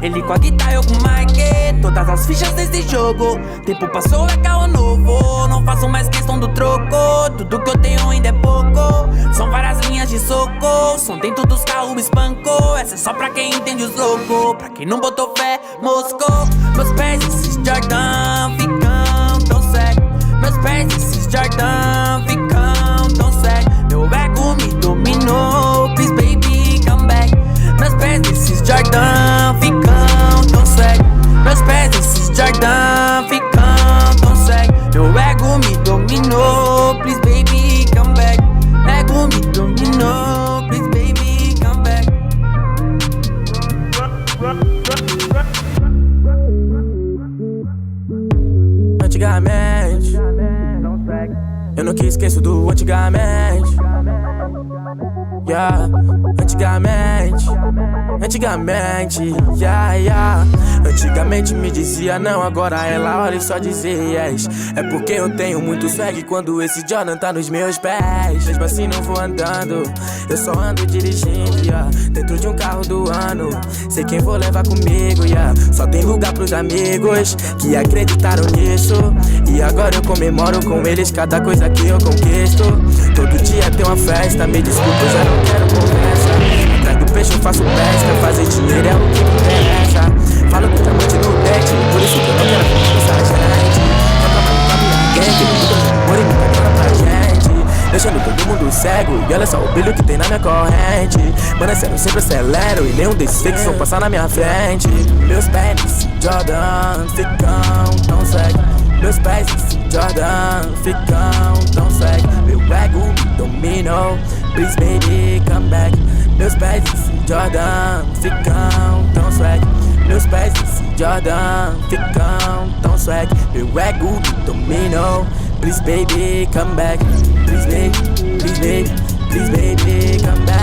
Ele com a guitarra, eu com o Mike. Todas as fichas desse jogo. Tempo passou, é carro novo. Não faço mais questão do troco. Tudo que eu tenho ainda é pouco. São várias linhas de soco. Som dentro dos carros me espancou. Essa é só pra quem entende os loucos. Pra quem não botou fé, moscou. Meus pés, esses Jordan, ficam tão cego. Meus pés, esses Jordan, ficam tão cego. Meu ego me dominou. Please baby, come back. Meus pés, esses Jordan, ficam tão cego. Meus pés, esses Jordan, ficam tão cego. Meu ego me dominou. Please baby, come back. Ego me dominou. Please baby, come back. Antigamente, eu nunca esqueço do antigamente. Yeah, antigamente, yeah. Antigamente me dizia não, agora ela olha e só dizia yes. É porque eu tenho muito swag quando esse Jordan tá nos meus pés. Mesmo assim não vou andando, eu só ando dirigindo, yeah. Dentro de um carro do ano, sei quem vou levar comigo, yeah. Só tem lugar pros amigos que acreditaram nisso. E agora eu comemoro com eles cada coisa que eu conquisto. Todo dia tem uma festa, me desculpa, eu já não quero conversa. Atrás do peixe eu faço pesca, fazer dinheiro é o que me interessa. Falo com diamante no dente, por isso que eu não quero conversar, gente. Toca mais pra minha gang, muda de amor e muita grana pra gente. Deixando todo mundo cego, e olha só o brilho que tem na minha corrente. Mano, é sério, eu sempre acelero, e nenhum desses fakes vão passar na minha frente. Meus pés, Jordan, ficam tão cegos. Meus pés, Jordan, ficam tão cegos. Meu ego me dominou, please baby, come back. Meus pés, Jordan, ficam tão swag. Meus pés, Jordan, ficam tão swag. Meu ego me dominou, please baby, come back. Please baby, please baby, please baby, come back.